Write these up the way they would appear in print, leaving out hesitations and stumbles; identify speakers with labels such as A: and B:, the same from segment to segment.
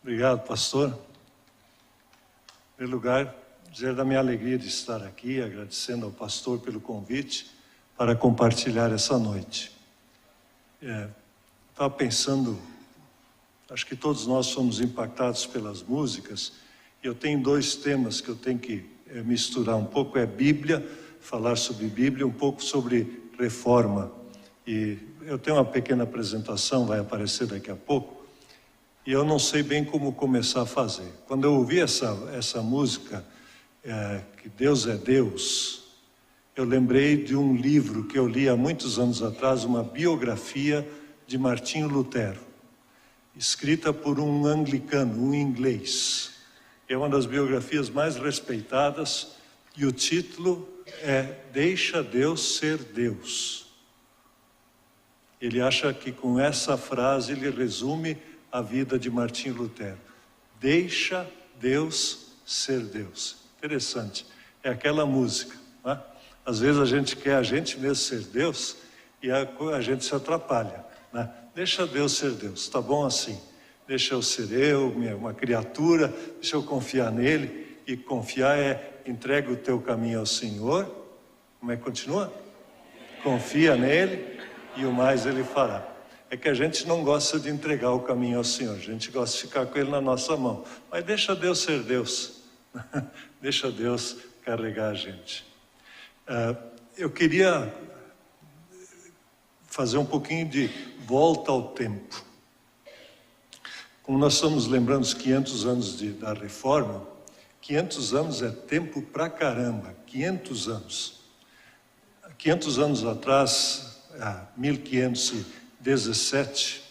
A: Obrigado, pastor. Em primeiro lugar, dizer da minha alegria de estar aqui, agradecendo ao pastor pelo convite para compartilhar essa noite. Estava pensando, acho que todos nós somos impactados pelas músicas, e eu tenho dois temas que eu tenho que misturar um pouco, é Bíblia, falar sobre Bíblia, um pouco sobre reforma. E eu tenho uma pequena apresentação, vai aparecer daqui a pouco, e eu não sei bem como começar a fazer. Quando eu ouvi essa música, que Deus é Deus, eu lembrei de um livro que eu li há muitos anos atrás, uma biografia de Martinho Lutero, escrita por um anglicano, um inglês. É uma das biografias mais respeitadas e o título é Deixa Deus Ser Deus. Ele acha que com essa frase ele resume a vida de Martinho Lutero. Deixa Deus ser Deus. Interessante. É aquela música, né? Às vezes a gente quer a gente mesmo ser Deus e a gente se atrapalha, né? Deixa Deus ser Deus, tá bom assim. Deixa eu ser eu, uma criatura, deixa eu confiar nele. E confiar é entrega o teu caminho ao Senhor. Como é que continua? Confia nele e o mais ele fará. É que a gente não gosta de entregar o caminho ao Senhor, a gente gosta de ficar com ele na nossa mão. Mas deixa Deus ser Deus, deixa Deus carregar a gente. Eu queria fazer um pouquinho de volta ao tempo. Como nós estamos lembrando os 500 anos da Reforma, 500 anos é tempo pra caramba, 500 anos. 500 anos atrás, 1517,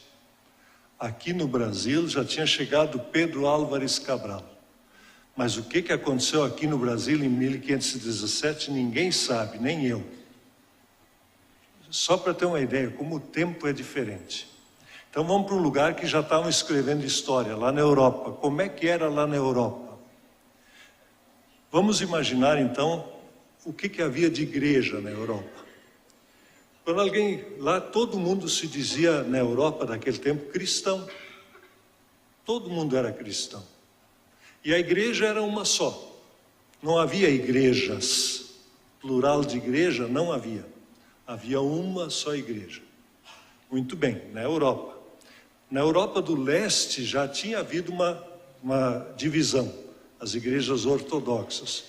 A: aqui no Brasil já tinha chegado Pedro Álvares Cabral. Mas o que aconteceu aqui no Brasil em 1517, ninguém sabe, nem eu. Só para ter uma ideia, como o tempo é diferente. Então vamos para um lugar que já estavam escrevendo história, lá na Europa. Como é que era lá na Europa? Vamos imaginar então o que havia de igreja na Europa. Quando lá todo mundo se dizia na Europa daquele tempo cristão. Todo mundo era cristão. E a igreja era uma só. Não havia igrejas. Plural de igreja não havia. Havia uma só igreja. Muito bem, na Europa. Na Europa do Leste já tinha havido uma divisão. As igrejas ortodoxas.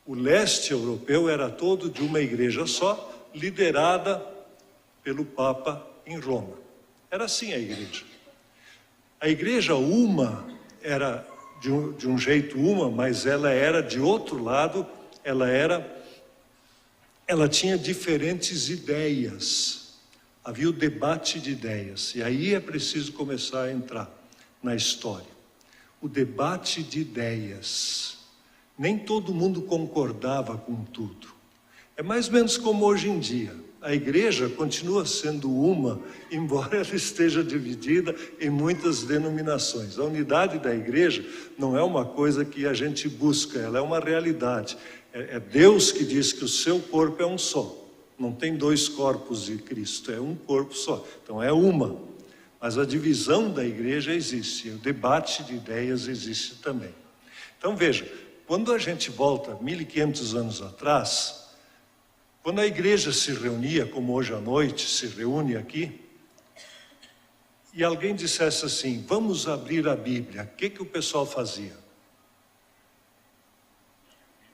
A: O leste europeu era todo de uma igreja só, liderada pelo Papa em Roma. Era assim a igreja. A igreja uma era de um jeito uma, mas ela era de outro lado, ela tinha diferentes ideias. Havia o debate de ideias, e aí é preciso começar a entrar na história. O debate de ideias. Nem todo mundo concordava com tudo. É mais ou menos como hoje em dia. A igreja continua sendo uma, embora ela esteja dividida em muitas denominações. A unidade da igreja não é uma coisa que a gente busca, ela é uma realidade. É Deus que diz que o seu corpo é um só. Não tem dois corpos de Cristo, é um corpo só. Então é uma. Mas a divisão da igreja existe, o debate de ideias existe também. Então veja, quando a gente volta 1500 anos atrás, quando a igreja se reunia, como hoje à noite se reúne aqui, e alguém dissesse assim, vamos abrir a Bíblia, o que o pessoal fazia?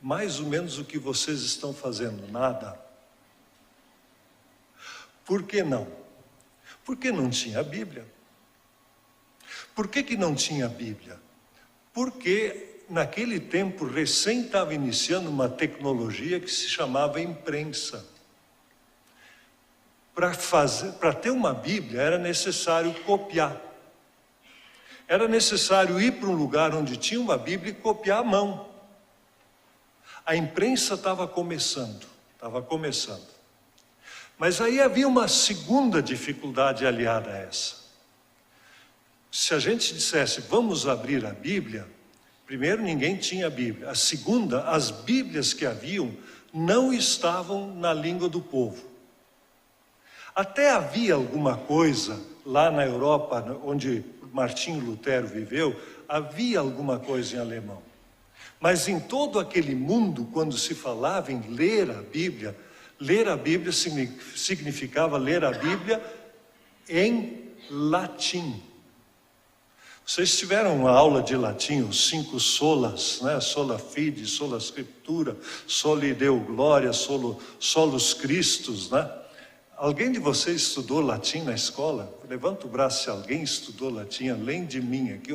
A: Mais ou menos o que vocês estão fazendo, nada. Por que não? Porque não tinha Bíblia. Por que não tinha Bíblia? Porque naquele tempo, recém estava iniciando uma tecnologia que se chamava imprensa. Para ter uma Bíblia, era necessário copiar. Era necessário ir para um lugar onde tinha uma Bíblia e copiar à mão. A imprensa estava começando. Mas aí havia uma segunda dificuldade aliada a essa. Se a gente dissesse, vamos abrir a Bíblia, primeiro, ninguém tinha Bíblia. A segunda, as Bíblias que haviam não estavam na língua do povo. Até havia alguma coisa lá na Europa, onde Martinho Lutero viveu, havia alguma coisa em alemão. Mas em todo aquele mundo, quando se falava em ler a Bíblia significava ler a Bíblia em latim. Vocês tiveram uma aula de latim, os 5 solas, né? Sola fide, sola scriptura, soli deo gloria, solus Christus, né? Alguém de vocês estudou latim na escola? Levanta o braço se alguém estudou latim além de mim aqui.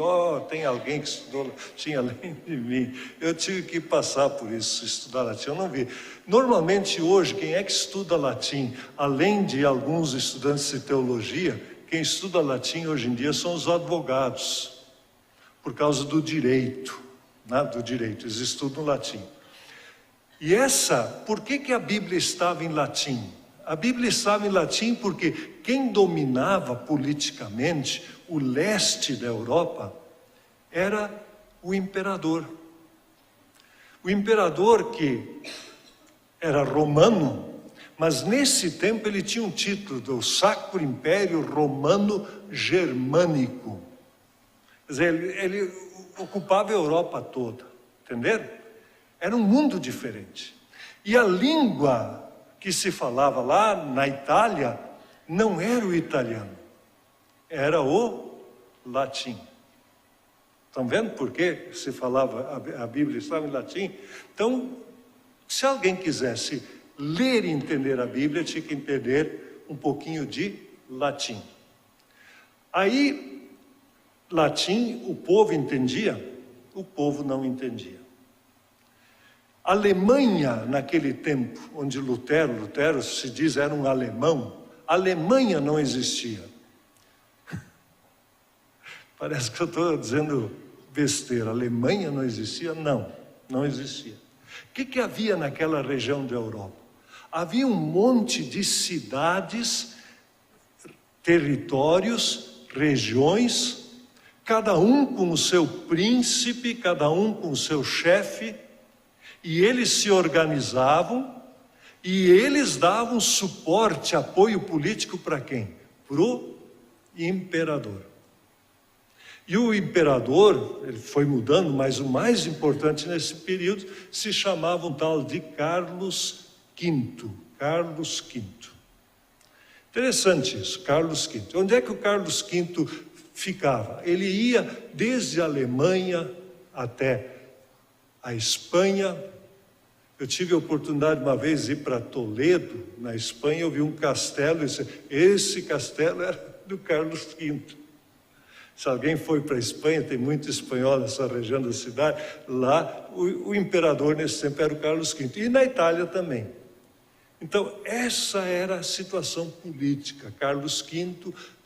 A: Tem alguém que estudou latim além de mim. Eu tive que passar por isso, estudar latim, eu não vi. Normalmente hoje, quem é que estuda latim, além de alguns estudantes de teologia, quem estuda latim hoje em dia são os advogados, por causa do direito, né? Do direito, eles estudam latim. E por que a Bíblia estava em latim? A Bíblia estava em latim porque quem dominava politicamente o leste da Europa era o imperador. O imperador que era romano, mas nesse tempo ele tinha um título do Sacro Império Romano Germânico. Quer dizer, ele ocupava a Europa toda, entenderam? Era um mundo diferente. E a língua que se falava lá na Itália não era o italiano, era o latim. Estão vendo por que se falava, a Bíblia estava em latim? Então, se alguém quisesse ler e entender a Bíblia, tinha que entender um pouquinho de latim. Aí, latim, o povo entendia, o povo não entendia. A Alemanha, naquele tempo, onde Lutero se diz era um alemão, a Alemanha não existia. Parece que eu estou dizendo besteira. A Alemanha não existia? Não existia. O que havia naquela região da Europa? Havia um monte de cidades, territórios, regiões, cada um com o seu príncipe, cada um com o seu chefe, e eles se organizavam e eles davam suporte, apoio político para quem? Para o imperador. E o imperador, ele foi mudando, mas o mais importante nesse período se chamava um tal de Carlos V. Carlos V. Interessante isso, Carlos V. Onde é que o Carlos V ficava? Ele ia desde a Alemanha até a Espanha. Eu tive a oportunidade uma vez de ir para Toledo, na Espanha, eu vi um castelo, e disse, esse castelo era do Carlos V. Se alguém foi para a Espanha, tem muito espanhol nessa região da cidade, lá o imperador nesse tempo era o Carlos V, e na Itália também. Então, essa era a situação política. Carlos V,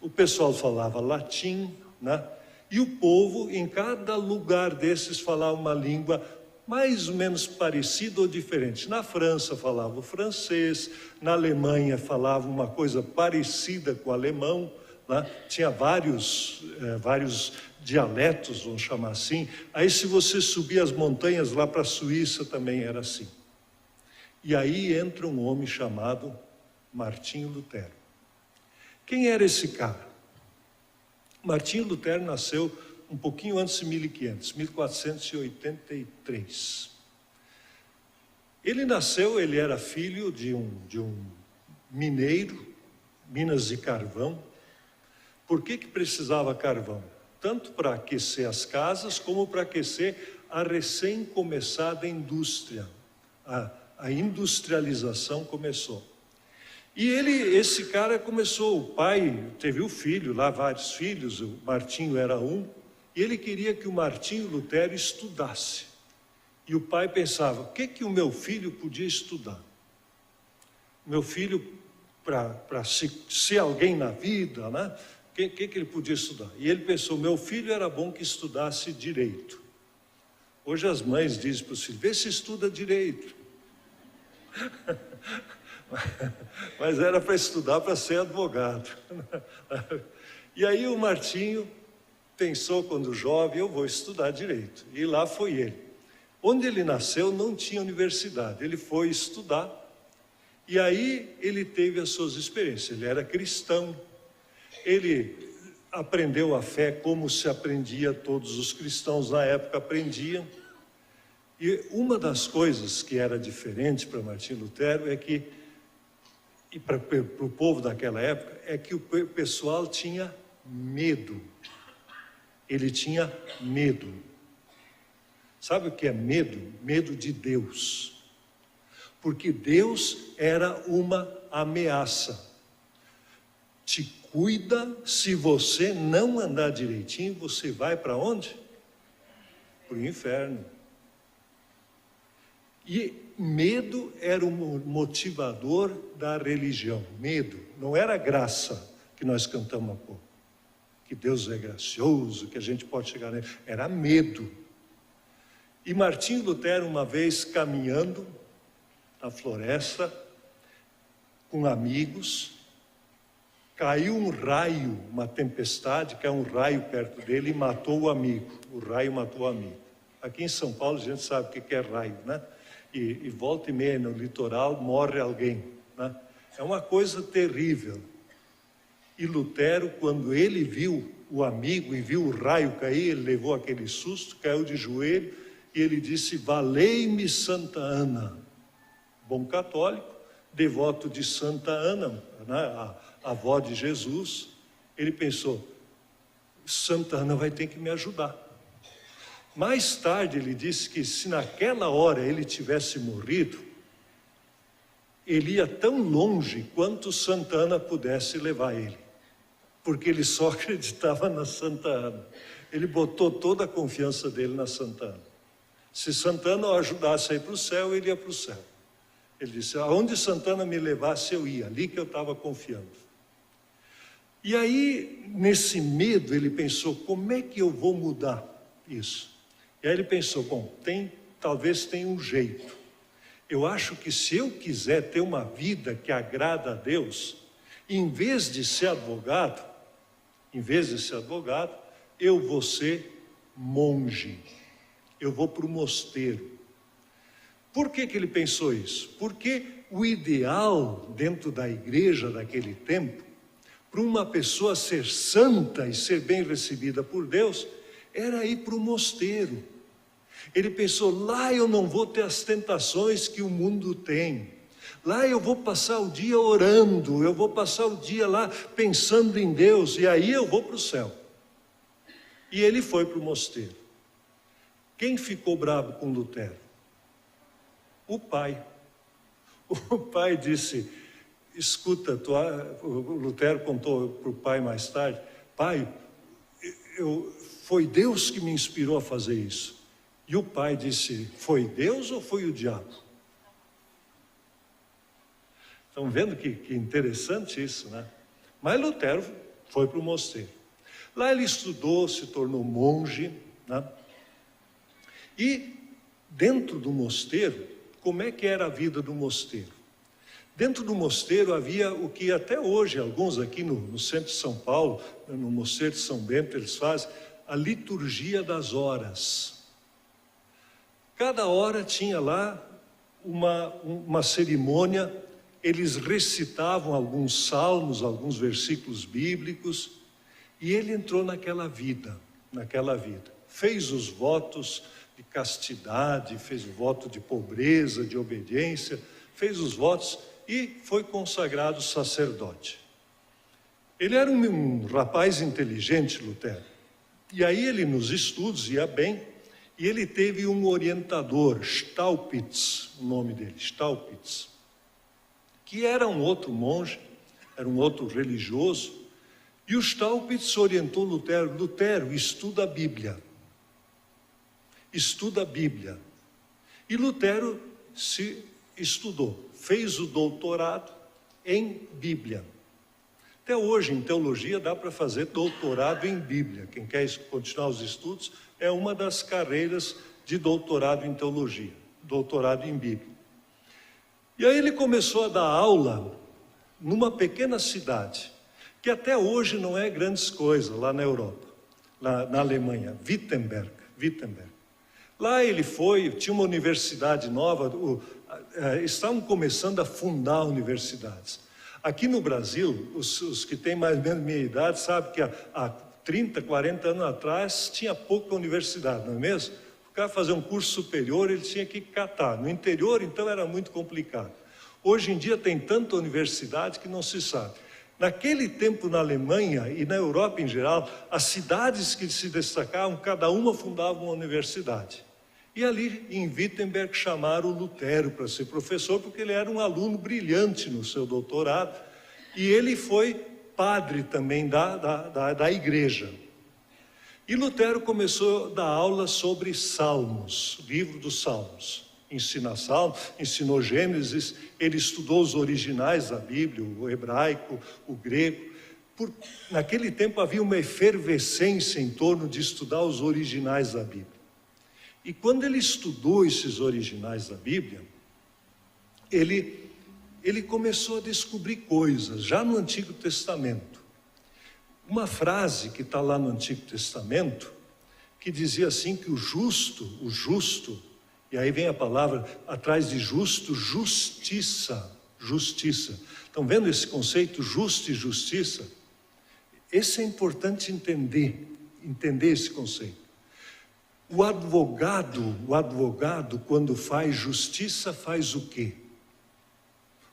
A: o pessoal falava latim, né? E o povo, em cada lugar desses, falava uma língua mais ou menos parecida ou diferente. Na França falava o francês, na Alemanha falava uma coisa parecida com o alemão, né? Tinha vários dialetos, vamos chamar assim. Aí se você subir as montanhas lá para a Suíça também era assim. E aí entra um homem chamado Martinho Lutero. Quem era esse cara? Martinho Lutero nasceu um pouquinho antes de 1500, 1483. Ele era filho de um mineiro, minas de carvão. Por que precisava carvão? Tanto para aquecer as casas, como para aquecer a recém-começada indústria. A industrialização começou. E esse cara começou, o pai teve o filho, lá vários filhos, o Martinho era um, e ele queria que o Martinho Lutero estudasse. E o pai pensava, o que o meu filho podia estudar? Meu filho, para ser alguém na vida, né? O que ele podia estudar? E ele pensou, meu filho era bom que estudasse direito. Hoje as mães dizem para os filhos, vê se estuda direito. Mas era para estudar para ser advogado. E aí o Martinho pensou quando jovem, eu vou estudar direito. E lá foi ele. Onde ele nasceu não tinha universidade, ele foi estudar. E aí ele teve as suas experiências, ele era cristão. Ele aprendeu a fé como se aprendia, todos os cristãos na época aprendiam. E uma das coisas que era diferente para Martinho Lutero é que, e para o povo daquela época, é que o pessoal tinha medo. Ele tinha medo. Sabe o que é medo? Medo de Deus. Porque Deus era uma ameaça. Te cuida, se você não andar direitinho, você vai para onde? Para o inferno. E medo era o motivador da religião. Medo, não era graça que nós cantamos há pouco. Que Deus é gracioso, que a gente pode chegar nele. Era medo. E Martinho Lutero, uma vez caminhando na floresta, com amigos, caiu um raio, uma tempestade, caiu um raio perto dele e matou o amigo. O raio matou o amigo. Aqui em São Paulo a gente sabe o que é raio, né? E volta e meia no litoral morre alguém, né? É uma coisa terrível. E Lutero, quando ele viu o amigo e viu o raio cair, ele levou aquele susto, caiu de joelho e ele disse: valei-me Santa Ana. Bom católico, devoto de Santa Ana, né? A avó de Jesus. Ele pensou: Santa Ana vai ter que me ajudar. Mais tarde ele disse que se naquela hora ele tivesse morrido, ele ia tão longe quanto Santa Ana pudesse levar ele, porque ele só acreditava na Santa Ana. Ele botou toda a confiança dele na Santa Ana. Se Santa Ana o ajudasse a ir para o céu, ele ia para o céu. Ele disse: aonde Santa Ana me levasse eu ia, ali que eu estava confiando. E aí, nesse medo, ele pensou: como é que eu vou mudar isso? E aí ele pensou: bom, talvez tenha um jeito. Eu acho que se eu quiser ter uma vida que agrada a Deus, em vez de ser advogado, eu vou ser monge. Eu vou para o mosteiro. Por que ele pensou isso? Porque o ideal dentro da igreja daquele tempo, para uma pessoa ser santa e ser bem recebida por Deus, era ir para o mosteiro. Ele pensou: lá eu não vou ter as tentações que o mundo tem. Lá eu vou passar o dia orando, eu vou passar o dia lá pensando em Deus, e aí eu vou para o céu. E ele foi para o mosteiro. Quem ficou bravo com Lutero? O pai. O pai disse: escuta, o Lutero contou para o pai mais tarde: pai, foi Deus que me inspirou a fazer isso. E o pai disse: foi Deus ou foi o diabo? Estão vendo que interessante isso, né? Mas Lutero foi para o mosteiro. Lá ele estudou, se tornou monge, né? E dentro do mosteiro, como é que era a vida do mosteiro? Dentro do mosteiro havia o que até hoje, alguns aqui no centro de São Paulo, no mosteiro de São Bento, eles fazem a liturgia das horas. Cada hora tinha lá uma cerimônia, eles recitavam alguns salmos, alguns versículos bíblicos, e ele entrou naquela vida. Fez os votos de castidade, fez o voto de pobreza, de obediência, fez os votos e foi consagrado sacerdote. Ele era um rapaz inteligente, Lutero. E aí ele nos estudos ia bem, e ele teve um orientador, Staupitz, o nome dele, Staupitz, que era um outro monge, era um outro religioso, e o Staupitz orientou Lutero: Lutero, estuda a Bíblia. Estuda a Bíblia. E Lutero se estudou, fez o doutorado em Bíblia. Até hoje, em teologia, dá para fazer doutorado em Bíblia. Quem quer continuar os estudos, é uma das carreiras de doutorado em teologia, doutorado em Bíblia. E aí ele começou a dar aula numa pequena cidade, que até hoje não é grandes coisas, lá na Europa, lá na Alemanha, Wittenberg. Lá ele foi, tinha uma universidade nova, estavam começando a fundar universidades. Aqui no Brasil, os que têm mais ou menos minha idade sabem que há 30, 40 anos atrás tinha pouca universidade, não é mesmo? O cara fazer um curso superior, ele tinha que catar. No interior, então, era muito complicado. Hoje em dia tem tanta universidade que não se sabe. Naquele tempo, na Alemanha e na Europa em geral, as cidades que se destacavam, cada uma fundava uma universidade. E ali, em Wittenberg, chamaram o Lutero para ser professor, porque ele era um aluno brilhante no seu doutorado, e ele foi padre também da igreja. E Lutero começou a dar aula sobre Salmos, livro dos Salmos. Ensina Salmos, ensinou Gênesis, ele estudou os originais da Bíblia, o hebraico, o grego. Naquele tempo havia uma efervescência em torno de estudar os originais da Bíblia. E quando ele estudou esses originais da Bíblia, ele começou a descobrir coisas, já no Antigo Testamento. Uma frase que está lá no Antigo Testamento, que dizia assim que o justo, e aí vem a palavra atrás de justo, justiça. Estão vendo esse conceito justo e justiça? Esse é importante entender esse conceito. O advogado, quando faz justiça, faz o quê?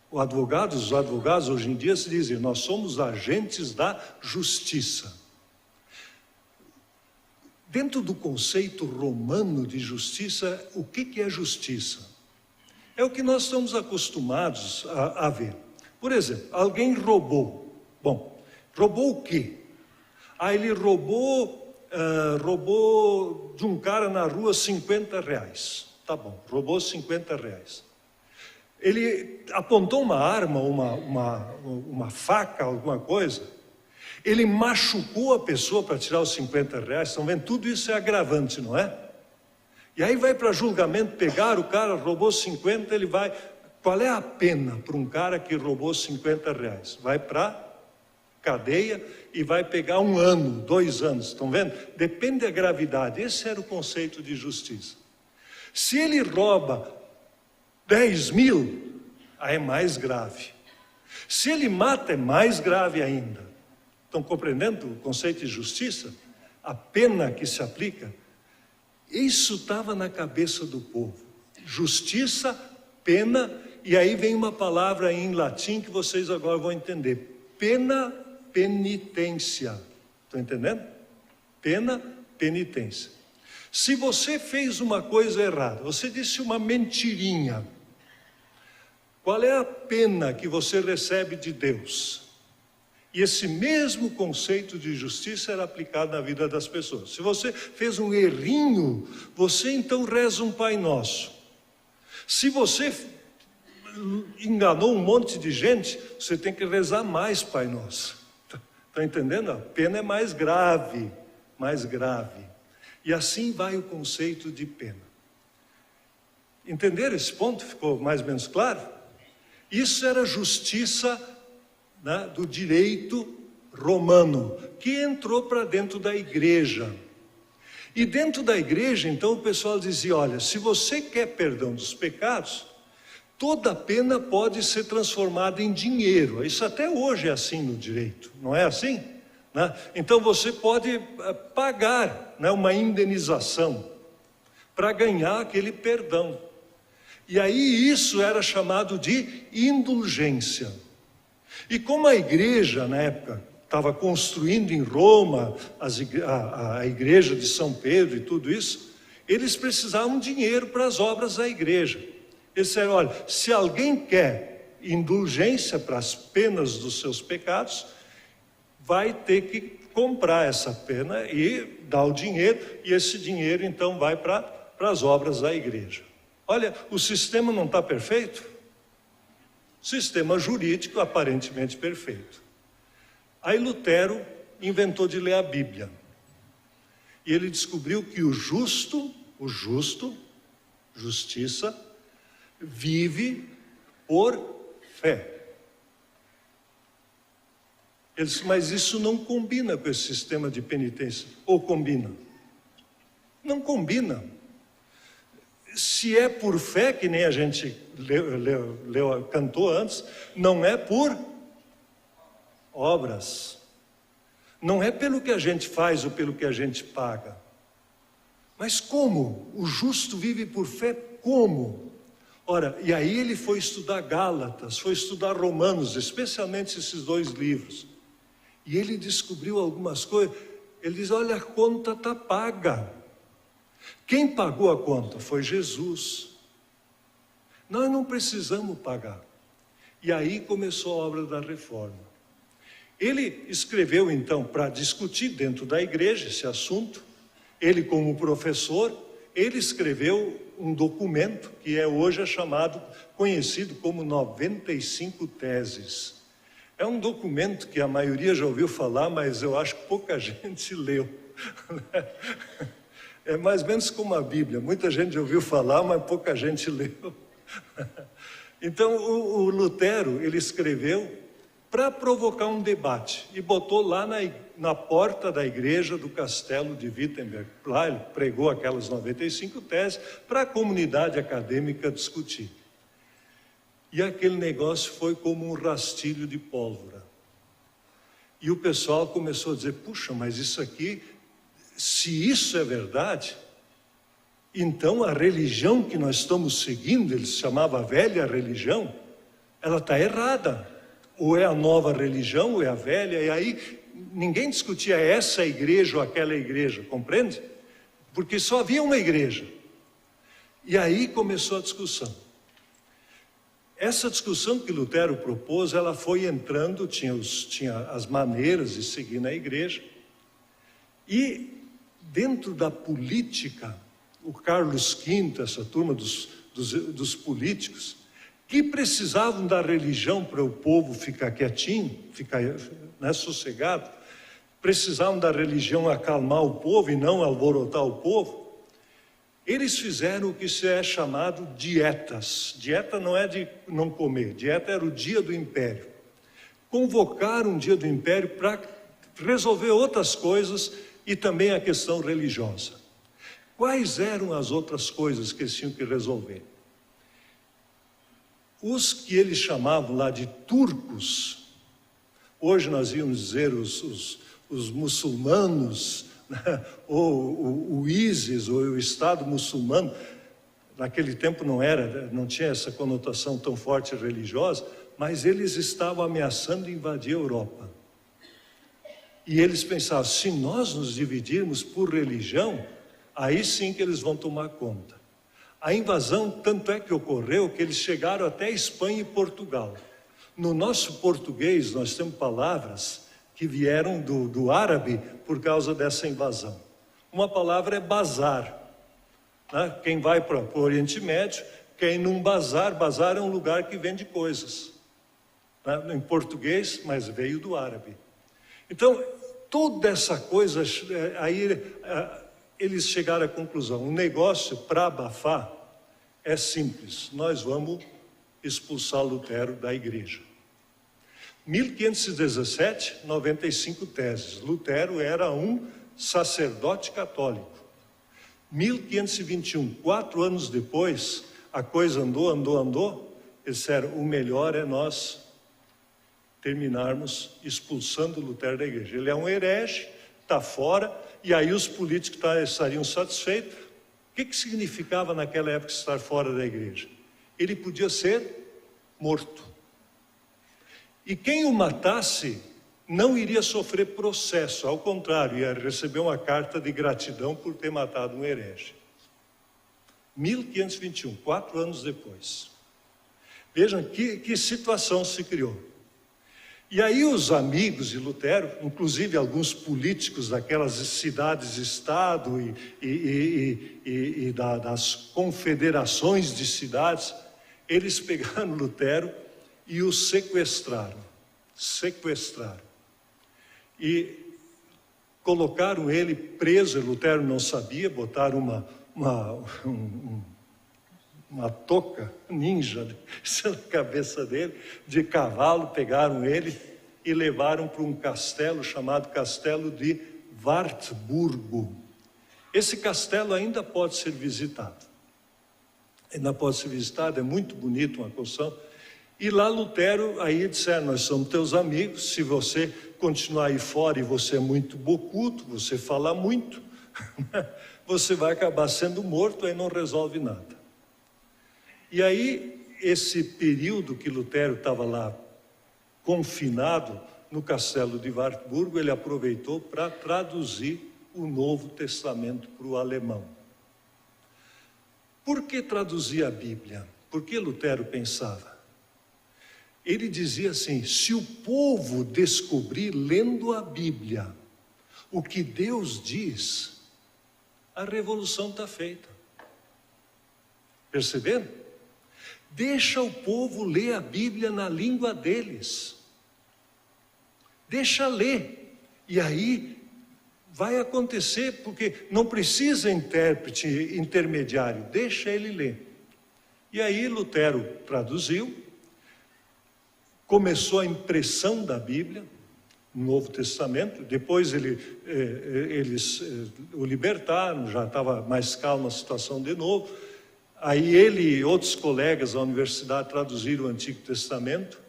A: Os advogados hoje em dia se dizem, nós somos agentes da justiça. Dentro do conceito romano de justiça, o que é justiça? É o que nós estamos acostumados a ver. Por exemplo, alguém roubou. Bom, roubou o quê? Ele roubou de um cara na rua R$50. Tá bom, roubou R$50. Ele apontou uma arma, uma faca, alguma coisa. Ele machucou a pessoa para tirar os R$50. Estão vendo? Tudo isso é agravante, não é? E aí vai para julgamento, pegar o cara, roubou 50, ele vai... Qual é a pena para um cara que roubou R$50? Vai para cadeia e vai pegar 1 ano, 2 anos. Estão vendo? Depende da gravidade. Esse era o conceito de justiça. Se ele rouba 10 mil, aí é mais grave. Se ele mata, é mais grave ainda. Estão compreendendo o conceito de justiça? A pena que se aplica? Isso estava na cabeça do povo. Justiça, pena, e aí vem uma palavra em latim que vocês agora vão entender. Pena, penitência. Estão entendendo? Pena, penitência. Se você fez uma coisa errada, você disse uma mentirinha, qual é a pena que você recebe de Deus? E esse mesmo conceito de justiça era aplicado na vida das pessoas. Se você fez um errinho, você então reza um Pai Nosso. Se você enganou um monte de gente, você tem que rezar mais Pai Nosso. Está entendendo? A pena é mais grave, mais grave. E assim vai o conceito de pena. Entenderam esse ponto? Ficou mais ou menos claro? Isso era justiça, né, do direito romano, que entrou para dentro da igreja. E dentro da igreja, então, o pessoal dizia, olha, se você quer perdão dos pecados, toda pena pode ser transformada em dinheiro. Isso até hoje é assim no direito, não é assim? Né? Então você pode pagar, né, uma indenização para ganhar aquele perdão. E aí isso era chamado de indulgência. E como a igreja, na época, estava construindo em Roma a igreja de São Pedro e tudo isso, eles precisavam de dinheiro para as obras da igreja. Eles disseram, olha, se alguém quer indulgência para as penas dos seus pecados, vai ter que comprar essa pena e dar o dinheiro, e esse dinheiro então vai para as obras da igreja. Olha, o sistema não está perfeito? Sistema jurídico aparentemente perfeito. Aí Lutero inventou de ler a Bíblia. E ele descobriu que o justo, justiça, vive por fé. Ele disse, mas isso não combina com esse sistema de penitência. Ou combina? Não combina. Se é por fé, que nem a gente cantou antes, não é por obras, não é pelo que a gente faz ou pelo que a gente paga. Mas como? O justo vive por fé como? Ora, e aí ele foi estudar Gálatas, foi estudar Romanos, especialmente esses 2 livros. E ele descobriu algumas coisas. Ele diz, olha, a conta está paga. Quem pagou a conta? Foi Jesus. Nós não precisamos pagar. E aí começou a obra da reforma. Ele escreveu então para discutir dentro da igreja esse assunto. Ele como professor, ele escreveu um documento que hoje é conhecido como 95 teses. É um documento que a maioria já ouviu falar, mas eu acho que pouca gente leu. É mais ou menos como a Bíblia, muita gente já ouviu falar, mas pouca gente leu. Então o Lutero, ele escreveu para provocar um debate e botou lá na porta da igreja do castelo de Wittenberg. Lá ele pregou aquelas 95 teses para a comunidade acadêmica discutir. E aquele negócio foi como um rastilho de pólvora. E o pessoal começou a dizer, puxa, mas isso aqui, se isso é verdade, então a religião que nós estamos seguindo, ele se chamava a velha religião, ela está errada. Ou é a nova religião, ou é a velha, e aí ninguém discutia essa igreja ou aquela igreja, compreende? Porque só havia uma igreja. E aí começou a discussão. Essa discussão que Lutero propôs, ela foi entrando, tinha as maneiras de seguir na igreja. E dentro da política, o Carlos V, essa turma dos políticos, que precisavam da religião para o povo ficar quietinho, ficar sossegado, precisavam da religião acalmar o povo e não alborotar o povo, eles fizeram o que é chamado dietas. Dieta não é de não comer, dieta era o dia do império. Convocaram um dia do império para resolver outras coisas e também a questão religiosa. Quais eram as outras coisas que eles tinham que resolver? Os que eles chamavam lá de turcos, hoje nós íamos dizer os muçulmanos, né? Ou o ISIS, ou o Estado muçulmano, naquele tempo não tinha essa conotação tão forte religiosa, mas eles estavam ameaçando invadir a Europa. E eles pensavam, se nós nos dividirmos por religião, aí sim que eles vão tomar conta. A invasão, tanto é que ocorreu, que eles chegaram até Espanha e Portugal. No nosso português, nós temos palavras que vieram do árabe por causa dessa invasão. Uma palavra é bazar. Né? Quem vai para o Oriente Médio, quer ir num bazar. Bazar é um lugar que vende coisas. Né? Em português, mas veio do árabe. Então, toda essa coisa, aí eles chegaram à conclusão, o negócio para abafar é simples, nós vamos expulsar Lutero da igreja. 1517, 95 teses, Lutero era um sacerdote católico. 1521, 4 anos depois, a coisa andou, eles disseram, o melhor é nós terminarmos expulsando Lutero da igreja. Ele é um herege, está fora, e aí os políticos estariam satisfeitos. O que significava naquela época estar fora da igreja? Ele podia ser morto. E quem o matasse não iria sofrer processo, ao contrário, ia receber uma carta de gratidão por ter matado um herege. 1521, 4 anos depois. Vejam que situação se criou. E aí os amigos de Lutero, inclusive alguns políticos daquelas cidades-estado e das confederações de cidades, eles pegaram Lutero e o sequestraram. E colocaram ele preso, Lutero não sabia, botaram uma touca ninja na cabeça dele, de cavalo, pegaram ele e levaram para um castelo chamado Castelo de Wartburgo. Esse castelo ainda pode ser visitado. É muito bonito, uma construção. E lá Lutero, aí disseram, nós somos teus amigos, se você continuar aí fora e você é muito bocudo, você fala muito, você vai acabar sendo morto, aí não resolve nada. E aí, esse período que Lutero estava lá confinado no castelo de Wartburgo, ele aproveitou para traduzir o Novo Testamento para o alemão. Por que traduzir a Bíblia? Por que Lutero pensava? Ele dizia assim, se o povo descobrir lendo a Bíblia o que Deus diz, a revolução está feita. Perceberam? Deixa o povo ler a Bíblia na língua deles. Deixa ler. E aí vai acontecer, porque não precisa intérprete intermediário, deixa ele ler. E aí Lutero traduziu, começou a impressão da Bíblia, no Novo Testamento, depois eles o libertaram, já estava mais calma a situação de novo. Aí ele e outros colegas da universidade traduziram o Antigo Testamento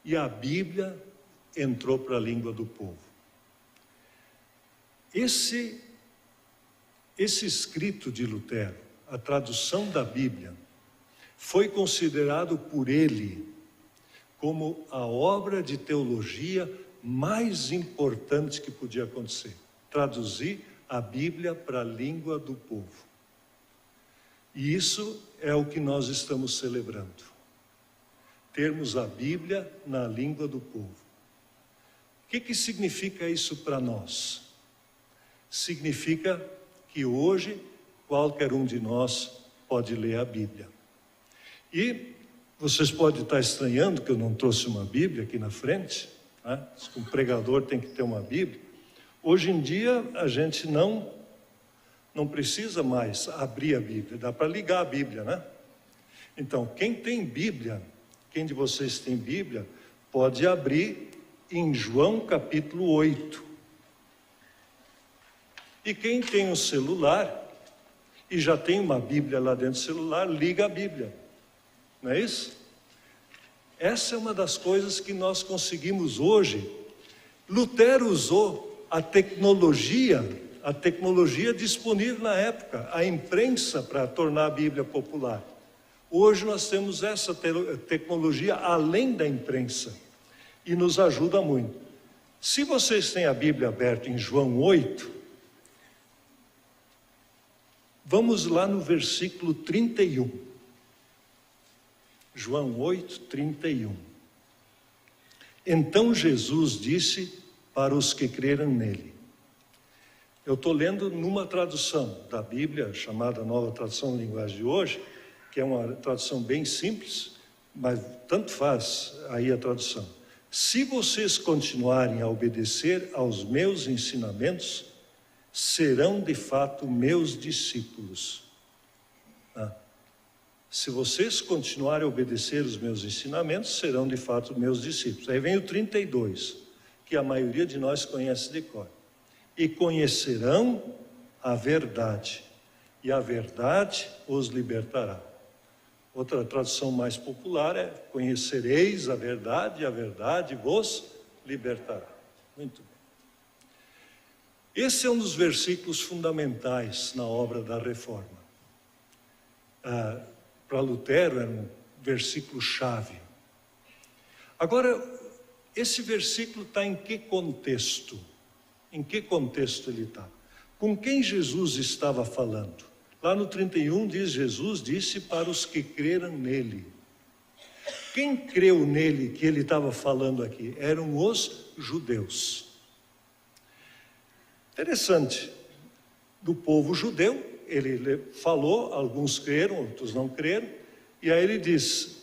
A: e a Bíblia entrou para a língua do povo. Esse escrito de Lutero, a tradução da Bíblia, foi considerado por ele como a obra de teologia mais importante que podia acontecer. Traduzir a Bíblia para a língua do povo. E isso é o que nós estamos celebrando. Termos a Bíblia na língua do povo. O que significa isso para nós? Significa que hoje qualquer um de nós pode ler a Bíblia. E vocês podem estar estranhando que eu não trouxe uma Bíblia aqui na frente, né? Um pregador tem que ter uma Bíblia. Hoje em dia a gente não precisa mais abrir a Bíblia, dá para ligar a Bíblia, né? Então, quem tem Bíblia, quem de vocês tem Bíblia, pode abrir em João capítulo 8. E quem tem um celular e já tem uma Bíblia lá dentro do celular, liga a Bíblia. Não é isso? Essa é uma das coisas que nós conseguimos hoje. Lutero usou a tecnologia disponível na época, a imprensa, para tornar a Bíblia popular. Hoje nós temos essa tecnologia além da imprensa e nos ajuda muito. Se vocês têm a Bíblia aberta em João 8, vamos lá no versículo 31. João 8, 31. Então Jesus disse para os que creram nele. Eu estou lendo numa tradução da Bíblia, chamada Nova Tradução de Linguagem de hoje, que é uma tradução bem simples, mas tanto faz aí a tradução. Se vocês continuarem a obedecer aos meus ensinamentos, serão de fato meus discípulos. Se vocês continuarem a obedecer os meus ensinamentos, serão de fato meus discípulos. Aí vem o 32, que a maioria de nós conhece de cor. E conhecerão a verdade, e a verdade os libertará. Outra tradução mais popular é: conhecereis a verdade, e a verdade vos libertará. Muito bem. Esse é um dos versículos fundamentais na obra da Reforma. Para Lutero era um versículo-chave. Agora, esse versículo está em que contexto? Em que contexto ele está? Com quem Jesus estava falando? Lá no 31 diz, Jesus disse para os que creram nele. Quem creu nele que ele estava falando aqui? Eram os judeus. Interessante, do povo judeu, ele falou, alguns creram, outros não creram, e aí ele diz,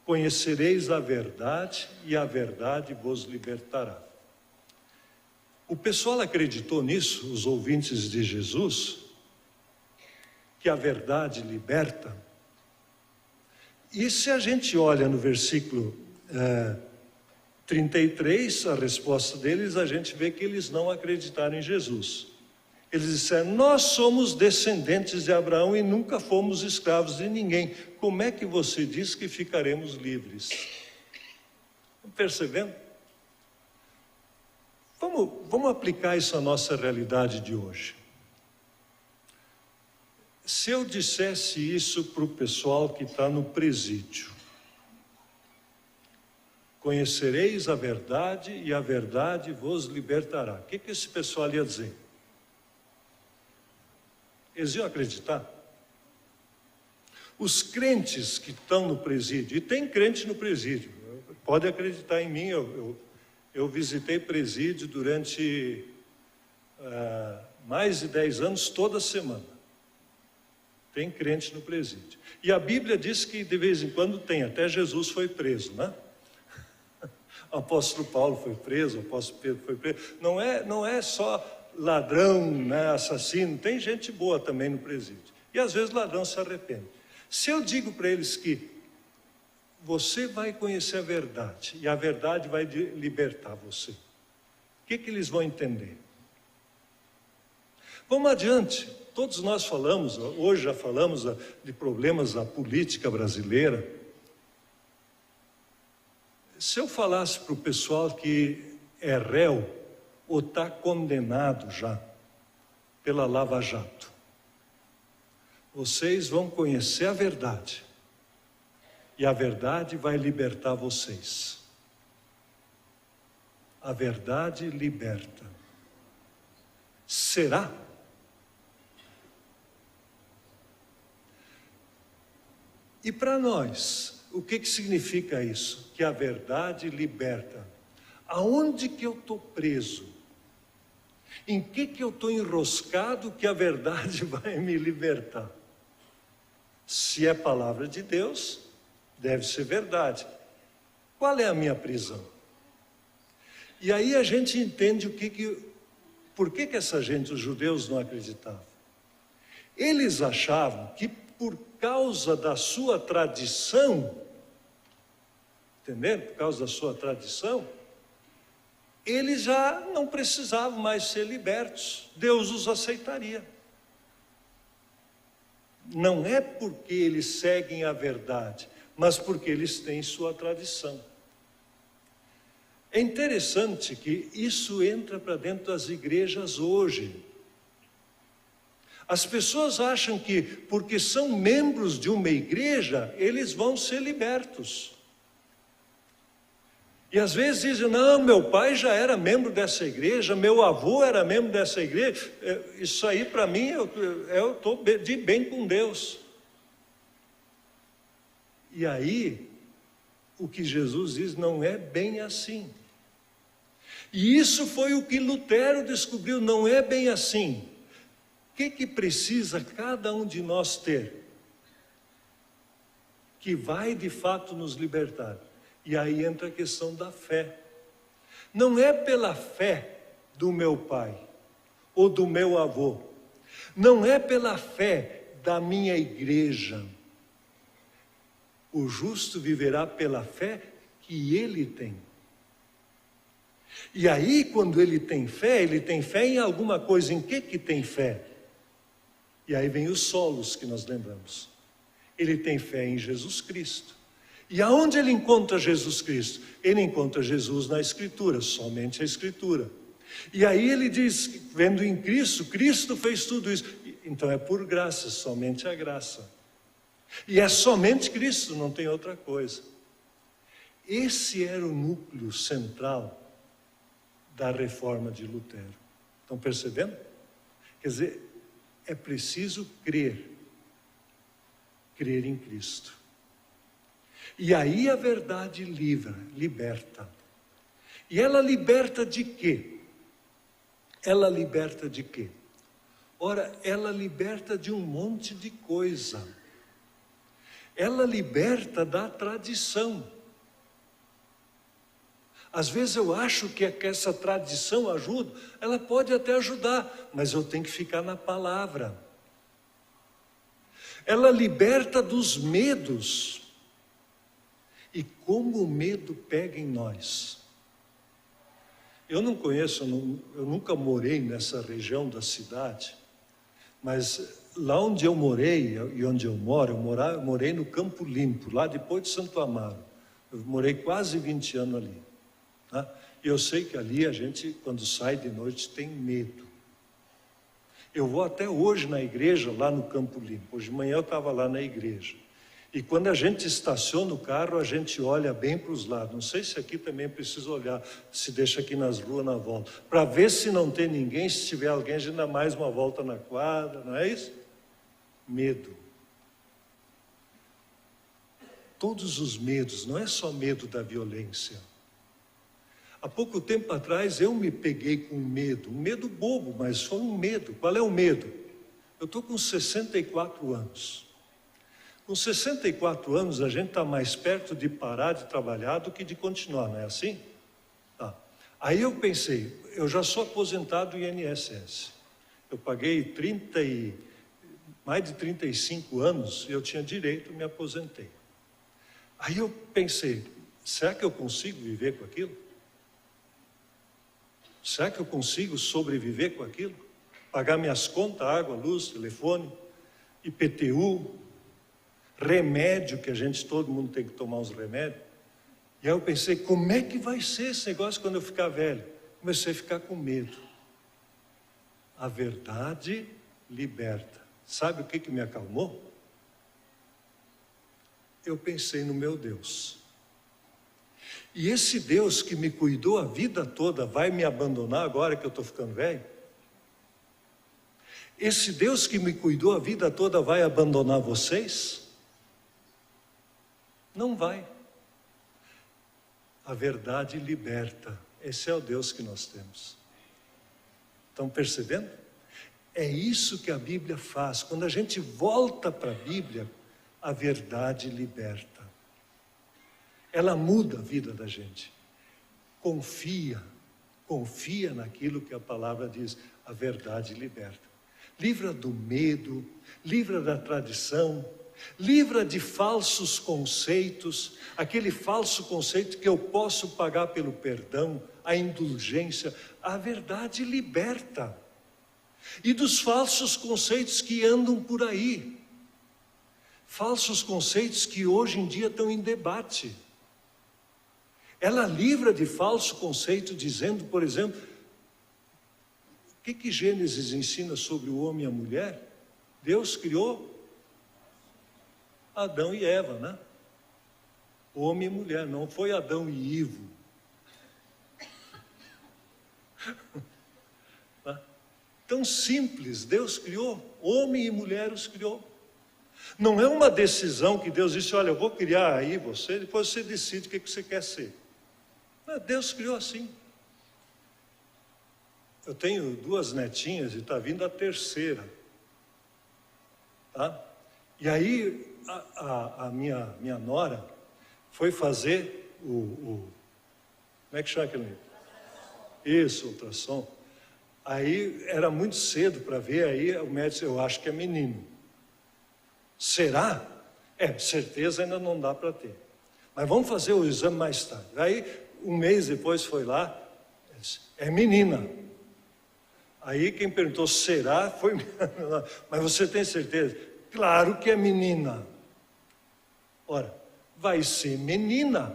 A: conhecereis a verdade e a verdade vos libertará. O pessoal acreditou nisso, os ouvintes de Jesus, que a verdade liberta. E se a gente olha no versículo 33, a resposta deles, a gente vê que eles não acreditaram em Jesus. Eles disseram, nós somos descendentes de Abraão e nunca fomos escravos de ninguém. Como é que você diz que ficaremos livres? Percebendo? Vamos aplicar isso à nossa realidade de hoje. Se eu dissesse isso para o pessoal que está no presídio: conhecereis a verdade e a verdade vos libertará. O que esse pessoal ia dizer? Eles iam acreditar? Os crentes que estão no presídio, e tem crente no presídio, pode acreditar em mim, eu visitei presídio durante mais de 10 anos, toda semana. Tem crente no presídio. E a Bíblia diz que de vez em quando tem, até Jesus foi preso, né? O apóstolo Paulo foi preso, o apóstolo Pedro foi preso. Não é só ladrão, né, assassino, tem gente boa também no presídio. E às vezes ladrão se arrepende. Se eu digo para eles que você vai conhecer a verdade e a verdade vai libertar você, o que eles vão entender? Vamos adiante. Todos nós falamos, hoje já falamos de problemas da política brasileira. Se eu falasse para o pessoal que é réu ou está condenado já pela Lava Jato, vocês vão conhecer a verdade e a verdade vai libertar vocês. A verdade liberta. Será? E para nós, o que significa isso? Que a verdade liberta. Aonde que eu estou preso? Em que eu estou enroscado que a verdade vai me libertar? Se é palavra de Deus, deve ser verdade. Qual é a minha prisão? E aí a gente entende por que essa gente, os judeus, não acreditavam. Eles achavam que por causa da sua tradição, entendeu? Por causa da sua tradição, eles já não precisavam mais ser libertos. Deus os aceitaria. Não é porque eles seguem a verdade, mas porque eles têm sua tradição. É interessante que isso entra para dentro das igrejas hoje. As pessoas acham que porque são membros de uma igreja, eles vão ser libertos. E às vezes dizem: não, meu pai já era membro dessa igreja, meu avô era membro dessa igreja, isso aí para mim, eu estou de bem com Deus. E aí, o que Jesus diz não é bem assim. E isso foi o que Lutero descobriu, não é bem assim. O que precisa cada um de nós ter? Que vai de fato nos libertar. E aí entra a questão da fé. Não é pela fé do meu pai ou do meu avô. Não é pela fé da minha igreja. O justo viverá pela fé que ele tem. E aí, quando ele tem fé em alguma coisa. Em que tem fé? E aí vem os solos que nós lembramos. Ele tem fé em Jesus Cristo. E aonde ele encontra Jesus Cristo? Ele encontra Jesus na Escritura, somente a Escritura. E aí ele diz, vendo em Cristo, Cristo fez tudo isso. Então é por graça, somente a graça. E é somente Cristo, não tem outra coisa. Esse era o núcleo central da reforma de Lutero. Estão percebendo? Quer dizer, é preciso crer em Cristo. E aí a verdade liberta. E ela liberta de quê? Ela liberta de quê? Ora, ela liberta de um monte de coisa. Ela liberta da tradição. Às vezes eu acho que essa tradição ajuda, ela pode até ajudar, mas eu tenho que ficar na palavra. Ela liberta dos medos. E como o medo pega em nós. Eu não conheço, eu nunca morei nessa região da cidade, mas lá onde eu morei e onde eu moro, eu morei no Campo Limpo, lá depois de Santo Amaro, Eu morei quase 20 anos ali. Tá? E eu sei que ali a gente, quando sai de noite, tem medo. Eu vou até hoje na igreja, lá no Campo Limpo. Hoje de manhã eu estava lá na igreja. E quando a gente estaciona o carro, a gente olha bem para os lados. Não sei se aqui também precisa olhar, se deixa aqui nas ruas na volta. Para ver se não tem ninguém, se tiver alguém, a gente dá mais uma volta na quadra, não é isso? Medo. Todos os medos, não é só medo da violência. Há pouco tempo atrás eu me peguei com medo, um medo bobo, mas foi um medo. Qual é o medo? Eu estou com 64 anos. Com 64 anos a gente está mais perto de parar de trabalhar do que de continuar, não é assim? Tá. Aí eu pensei, eu já sou aposentado do INSS. Eu paguei mais de 35 anos e eu tinha direito, me aposentei. Aí eu pensei, será que eu consigo viver com aquilo? Será que eu consigo sobreviver com aquilo? Pagar minhas contas, água, luz, telefone, IPTU, remédio, que todo mundo tem que tomar uns remédios. E aí eu pensei, como é que vai ser esse negócio quando eu ficar velho? Comecei a ficar com medo. A verdade liberta. Sabe o que me acalmou? Eu pensei no meu Deus. E esse Deus que me cuidou a vida toda vai me abandonar agora que eu estou ficando velho? Esse Deus que me cuidou a vida toda vai abandonar vocês? Não vai. A verdade liberta. Esse é o Deus que nós temos. Estão percebendo? É isso que a Bíblia faz. Quando a gente volta para a Bíblia, a verdade liberta. Ela muda a vida da gente. Confia naquilo que a palavra diz. A verdade liberta. Livra do medo, livra da tradição, livra de falsos conceitos, aquele falso conceito que eu posso pagar pelo perdão, a indulgência. A verdade liberta. E dos falsos conceitos que andam por aí. Falsos conceitos que hoje em dia estão em debate. Ela livra de falso conceito dizendo, por exemplo, o que Gênesis ensina sobre o homem e a mulher? Deus criou Adão e Eva, né? Homem e mulher, não foi Adão e Ivo. Tão simples, Deus criou, homem e mulher os criou. Não é uma decisão que Deus disse, olha, eu vou criar aí você, depois você decide o que você quer ser. Não, Deus criou assim. Eu tenho 2 netinhas e está vindo a terceira. Tá? E aí a minha nora foi fazer como é que chama aquele? Isso, ultrassom. Aí era muito cedo para ver, aí o médico disse, eu acho que é menino. Será? Certeza ainda não dá para ter. Mas vamos fazer o exame mais tarde. Aí, um mês depois foi lá, disse, é menina. Aí quem perguntou, será? Foi menina. Mas você tem certeza? Claro que é menina. Ora, vai ser menina.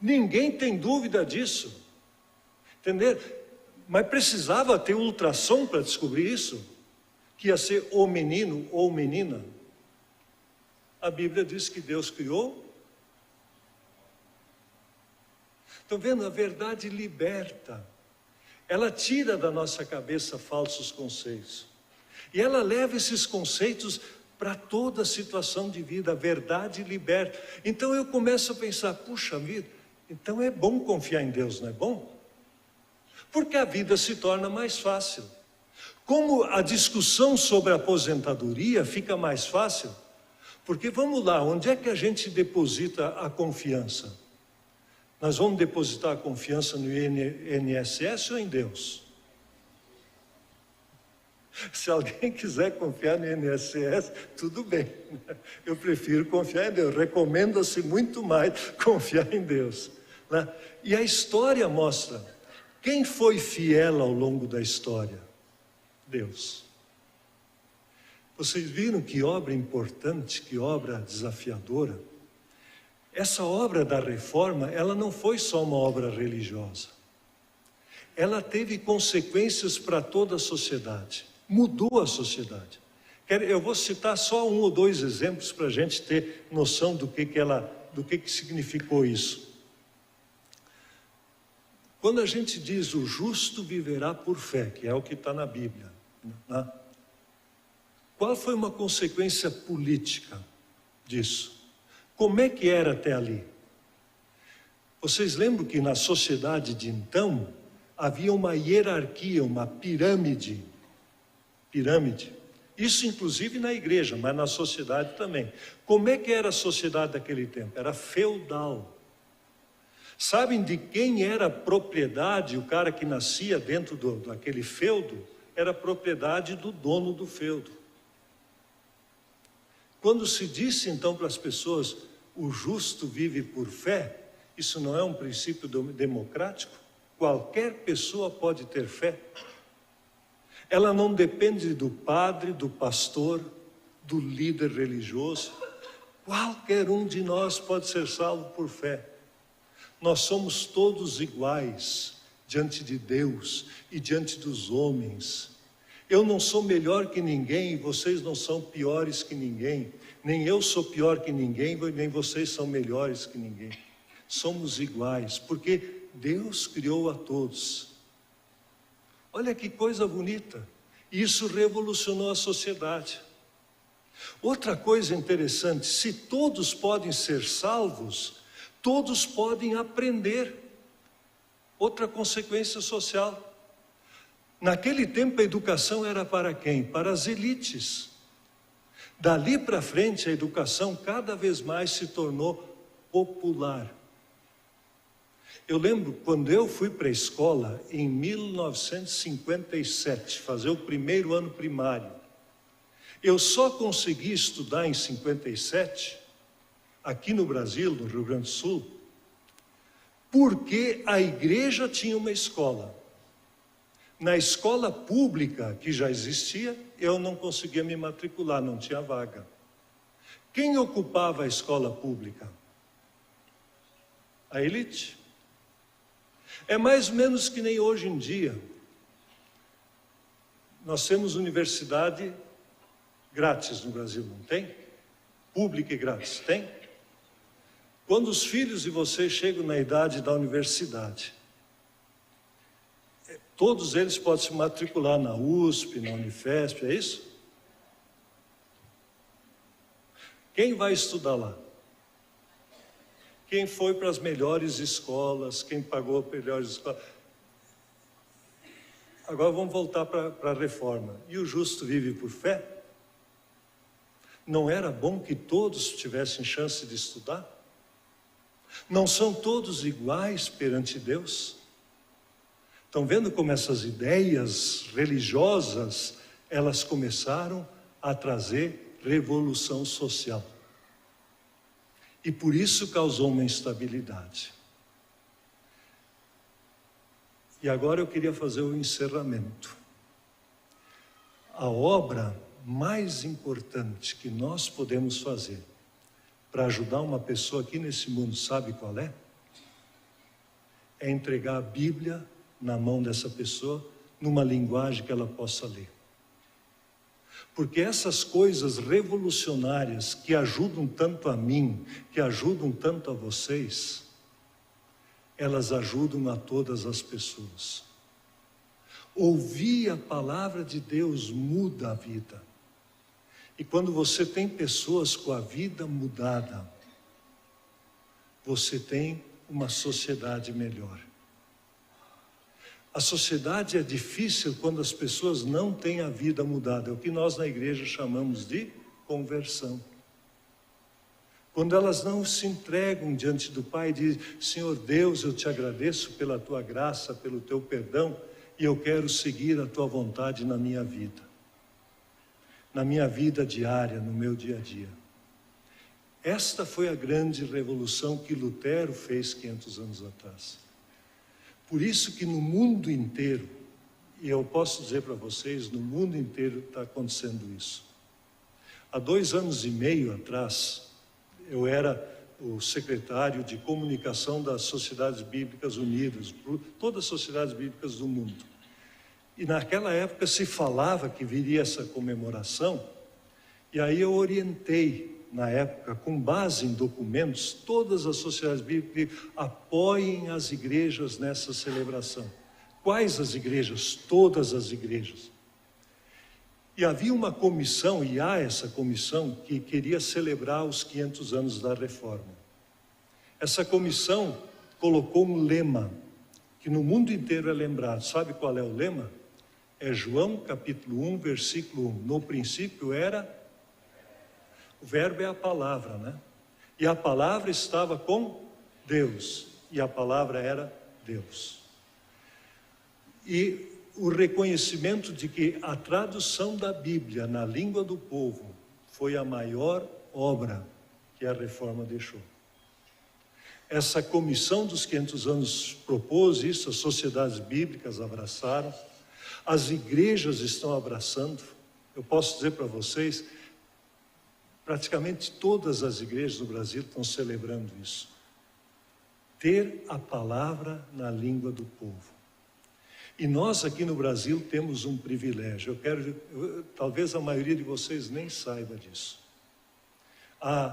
A: Ninguém tem dúvida disso. Entender? Mas precisava ter ultrassom para descobrir isso? Que ia ser ou menino ou menina? A Bíblia diz que Deus criou. Estão vendo? A verdade liberta. Ela tira da nossa cabeça falsos conceitos. E ela leva esses conceitos para toda situação de vida. A verdade liberta. Então eu começo a pensar, puxa vida, então é bom confiar em Deus, não é bom? Porque a vida se torna mais fácil. Como a discussão sobre a aposentadoria fica mais fácil? Porque vamos lá, onde é que a gente deposita a confiança? Nós vamos depositar a confiança no INSS ou em Deus? Se alguém quiser confiar no INSS, tudo bem. Eu prefiro confiar em Deus. Recomenda-se muito mais confiar em Deus. Né? E a história mostra, quem foi fiel ao longo da história? Deus. Vocês viram que obra importante, que obra desafiadora? Essa obra da reforma, ela não foi só uma obra religiosa. Ela teve consequências para toda a sociedade. Mudou a sociedade. Eu vou citar só um ou dois exemplos para a gente ter noção do que significou isso. Quando a gente diz o justo viverá por fé, que é o que está na Bíblia, né? Qual foi uma consequência política disso? Como é que era até ali? Vocês lembram que na sociedade de então havia uma hierarquia, uma pirâmide. Isso inclusive na igreja, mas na sociedade também. Como é que era a sociedade daquele tempo? Era feudal. Sabem de quem era a propriedade? O cara que nascia dentro daquele feudo era propriedade do dono do feudo. Quando se disse então para as pessoas, o justo vive por fé, isso não é um princípio democrático? Qualquer pessoa pode ter fé. Ela não depende do padre, do pastor, do líder religioso. Qualquer um de nós pode ser salvo por fé. Nós somos todos iguais diante de Deus e diante dos homens. Eu não sou melhor que ninguém, vocês não são piores que ninguém. Nem eu sou pior que ninguém, nem vocês são melhores que ninguém. Somos iguais, porque Deus criou a todos. Olha que coisa bonita. Isso revolucionou a sociedade. Outra coisa interessante, se todos podem ser salvos, todos podem aprender. Outra consequência social. Naquele tempo a educação era para quem? Para as elites. Dali para frente a educação cada vez mais se tornou popular. Eu lembro quando eu fui para a escola em 1957, fazer o primeiro ano primário. Eu só consegui estudar em 57, aqui no Brasil, no Rio Grande do Sul, porque a igreja tinha uma escola. Na escola pública, que já existia, eu não conseguia me matricular, não tinha vaga. Quem ocupava a escola pública? A elite. É mais ou menos que nem hoje em dia. Nós temos universidade grátis no Brasil, não tem? Pública e grátis, tem? Quando os filhos de vocês chegam na idade da universidade, todos eles podem se matricular na USP, na Unifesp, é isso? Quem vai estudar lá? Quem foi para as melhores escolas, quem pagou as melhores escolas. Agora vamos voltar para a reforma. E o justo vive por fé? Não era bom que todos tivessem chance de estudar? Não são todos iguais perante Deus? Estão vendo como essas ideias religiosas, elas começaram a trazer revolução social. E por isso causou uma instabilidade. E agora eu queria fazer o encerramento. A obra mais importante que nós podemos fazer para ajudar uma pessoa aqui nesse mundo, sabe qual é? É entregar a Bíblia na mão dessa pessoa, numa linguagem que ela possa ler. Porque essas coisas revolucionárias que ajudam tanto a mim, que ajudam tanto a vocês, elas ajudam a todas as pessoas. Ouvir a palavra de Deus muda a vida. E quando você tem pessoas com a vida mudada, você tem uma sociedade melhor. A sociedade é difícil quando as pessoas não têm a vida mudada. É o que nós na igreja chamamos de conversão. Quando elas não se entregam diante do Pai e dizem: Senhor Deus, eu te agradeço pela tua graça, pelo teu perdão, e eu quero seguir a tua vontade na minha vida. Na minha vida diária, no meu dia a dia. Esta foi a grande revolução que Lutero fez 500 anos atrás. Por isso que no mundo inteiro, e eu posso dizer para vocês, no mundo inteiro está acontecendo isso. Há 2 anos e meio atrás, eu era o secretário de comunicação das Sociedades Bíblicas Unidas, todas as sociedades bíblicas do mundo. E naquela época se falava que viria essa comemoração, e aí eu orientei, na época, com base em documentos, todas as sociedades bíblicas que apoiem as igrejas nessa celebração. Quais as igrejas? Todas as igrejas. E havia uma comissão, e há essa comissão, que queria celebrar os 500 anos da Reforma. Essa comissão colocou um lema, que no mundo inteiro é lembrado. Sabe qual é o lema? É João capítulo 1, versículo 1. No princípio era... O verbo é a palavra, né? E a palavra estava com Deus, e a palavra era Deus. E o reconhecimento de que a tradução da Bíblia na língua do povo foi a maior obra que a Reforma deixou. Essa comissão dos 500 anos propôs isso, as sociedades bíblicas abraçaram, as igrejas estão abraçando. Eu posso dizer para vocês, praticamente todas as igrejas do Brasil estão celebrando isso. Ter a palavra na língua do povo. E nós aqui no Brasil temos um privilégio. Talvez a maioria de vocês nem saiba disso. Há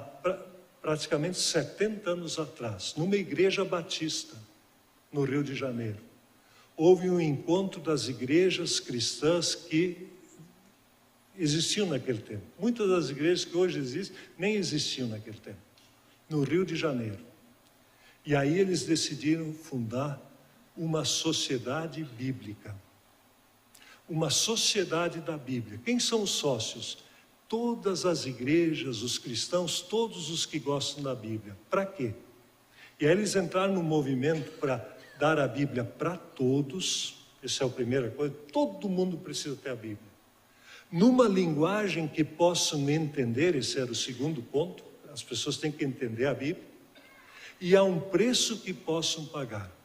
A: praticamente 70 anos atrás, numa igreja batista, no Rio de Janeiro, houve um encontro das igrejas cristãs que existiam naquele tempo. Muitas das igrejas que hoje existem nem existiam naquele tempo, no Rio de Janeiro. E aí eles decidiram fundar uma sociedade bíblica, uma sociedade da Bíblia. Quem são os sócios? Todas as igrejas, os cristãos, todos os que gostam da Bíblia. Para quê? E aí eles entraram no movimento para dar a Bíblia para todos. Essa é a primeira coisa. Todo mundo precisa ter a Bíblia. Numa linguagem que possam entender, esse era o segundo ponto, as pessoas têm que entender a Bíblia, e a um preço que possam pagar.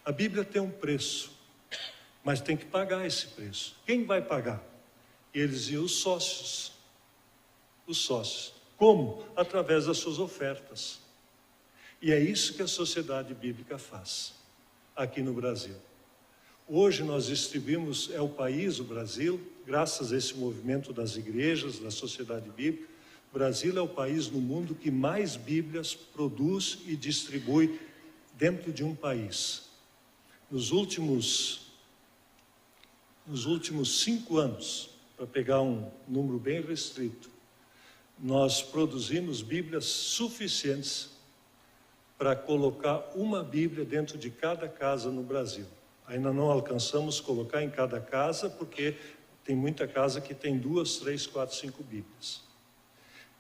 A: A Bíblia tem um preço, mas tem que pagar esse preço. Quem vai pagar? Eles e os sócios. Os sócios. Como? Através das suas ofertas. E é isso que a sociedade bíblica faz, aqui no Brasil. Hoje nós distribuímos, é o país, o Brasil, graças a esse movimento das igrejas, da sociedade bíblica, o Brasil é o país no mundo que mais Bíblias produz e distribui dentro de um país. Nos últimos 5 anos, para pegar um número bem restrito, nós produzimos Bíblias suficientes para colocar uma Bíblia dentro de cada casa no Brasil. Ainda não alcançamos colocar em cada casa, porque tem muita casa que tem 2, 3, 4, 5 Bíblias.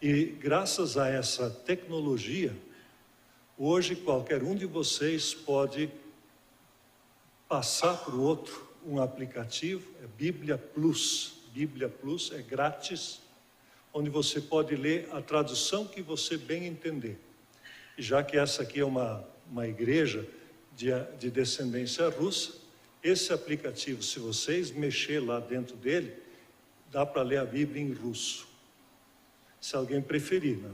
A: E graças a essa tecnologia, hoje qualquer um de vocês pode passar para o outro um aplicativo, é Bíblia Plus. Bíblia Plus é grátis, onde você pode ler a tradução que você bem entender. E já que essa aqui é uma igreja de descendência russa, esse aplicativo, se vocês mexer lá dentro dele, dá para ler a Bíblia em russo. Se alguém preferir, né?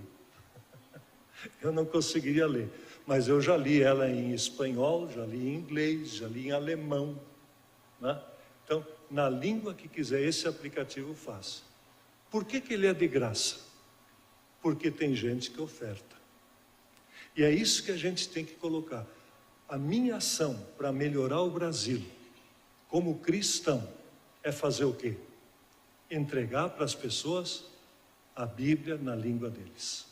A: Eu não conseguiria ler, mas eu já li ela em espanhol, já li em inglês, já li em alemão, né? Então, na língua que quiser, esse aplicativo faz. Por que ele é de graça? Porque tem gente que oferta. E é isso que a gente tem que colocar. A minha ação para melhorar o Brasil, como cristão, é fazer o quê? Entregar para as pessoas a Bíblia na língua deles.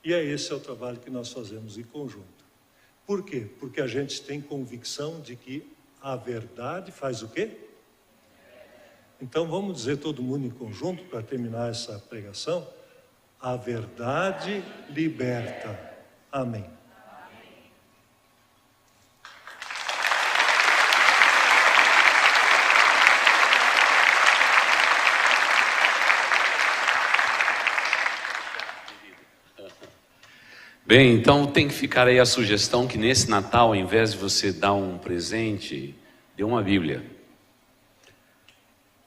A: E esse é o trabalho que nós fazemos em conjunto. Por quê? Porque a gente tem convicção de que a verdade faz o quê? Então vamos dizer todo mundo em conjunto, para terminar essa pregação: a verdade liberta. Amém.
B: Bem, então tem que ficar aí a sugestão que nesse Natal, ao invés de você dar um presente, dê uma Bíblia.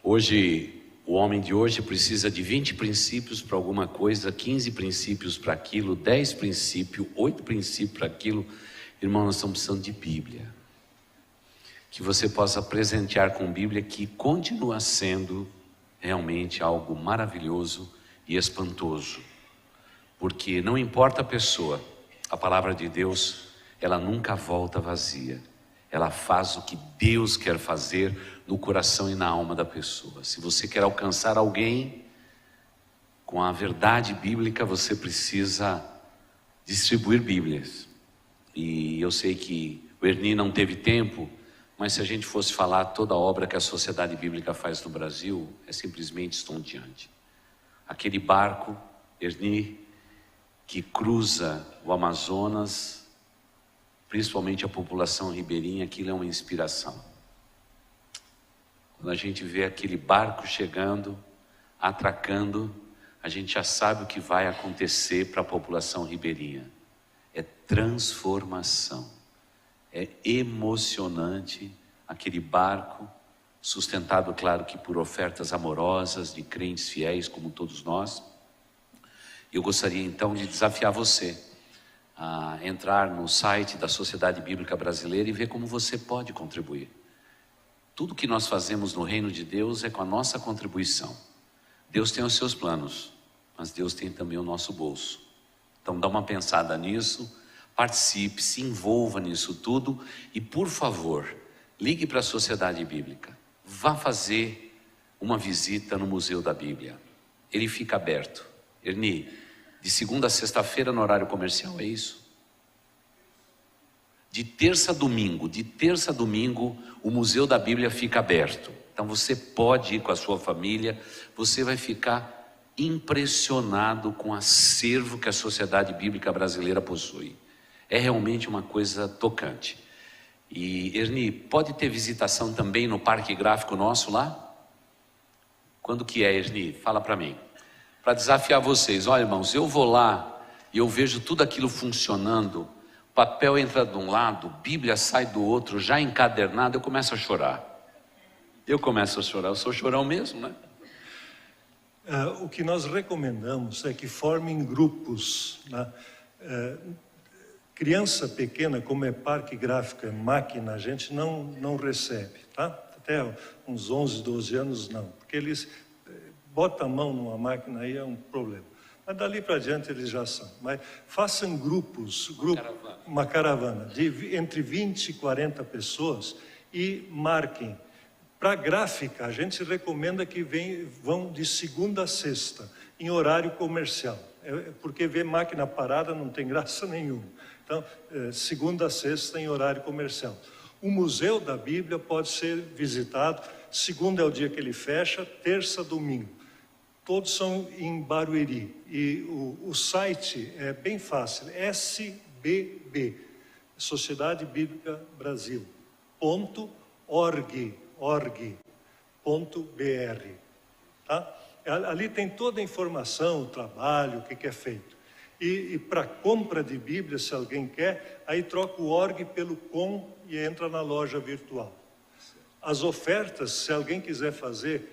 B: Hoje O homem de hoje precisa de 20 princípios para alguma coisa, 15 princípios para aquilo, 10 princípios, 8 princípios para aquilo. Irmão, nós estamos precisando de Bíblia. Que você possa presentear com Bíblia, que continua sendo realmente algo maravilhoso e espantoso. Porque não importa a pessoa, a palavra de Deus, ela nunca volta vazia. Ela faz o que Deus quer fazer no coração e na alma da pessoa. Se você quer alcançar alguém com a verdade bíblica, você precisa distribuir Bíblias. E eu sei que o Erni não teve tempo, mas se a gente fosse falar toda a obra que a Sociedade Bíblica faz no Brasil, é simplesmente estonteante. Aquele barco, Erni, que cruza o Amazonas, principalmente a população ribeirinha, aquilo é uma inspiração. Quando a gente vê aquele barco chegando, atracando, a gente já sabe o que vai acontecer para a população ribeirinha. É transformação. É emocionante aquele barco, sustentado, claro que por ofertas amorosas de crentes fiéis como todos nós. Eu gostaria então de desafiar você a entrar no site da Sociedade Bíblica Brasileira e ver como você pode contribuir. Tudo que nós fazemos no reino de Deus é com a nossa contribuição. Deus tem os seus planos, mas Deus tem também o nosso bolso. Então dá uma pensada nisso, participe, se envolva nisso tudo e, por favor, ligue para a Sociedade Bíblica. Vá fazer uma visita no Museu da Bíblia. Ele fica aberto. Erni, de segunda a sexta-feira no horário comercial, é isso? De terça a domingo, o Museu da Bíblia fica aberto. Então você pode ir com a sua família, você vai ficar impressionado com o acervo que a Sociedade Bíblica Brasileira possui. É realmente uma coisa tocante. E Erni, pode ter visitação também no Parque Gráfico nosso lá? Quando que é, Erni? Fala para mim. Para desafiar vocês, olha irmãos, eu vou lá e eu vejo tudo aquilo funcionando, papel entra de um lado, Bíblia sai do outro, já encadernado, eu começo a chorar. Eu sou chorão mesmo, né?
A: O que nós recomendamos é que formem grupos, né? Criança pequena, como é parque gráfico, é máquina, a gente não recebe, tá? Até uns 11, 12 anos não, porque eles botam a mão numa máquina aí é um problema. Mas dali para diante eles já são. Mas façam grupos, uma caravana de entre 20 e 40 pessoas e marquem. Para gráfica, a gente recomenda que vão de segunda a sexta, em horário comercial. Porque ver máquina parada não tem graça nenhuma. Então, segunda a sexta em horário comercial. O Museu da Bíblia pode ser visitado, segunda é o dia que ele fecha, terça, domingo. Todos são em Barueri. E o site é bem fácil, SBB, Sociedade Bíblica Brasil, .org.br, tá? Ali tem toda a informação, o trabalho, o que é feito. E para compra de Bíblia, se alguém quer, aí troca o org pelo com e entra na loja virtual. As ofertas, se alguém quiser fazer,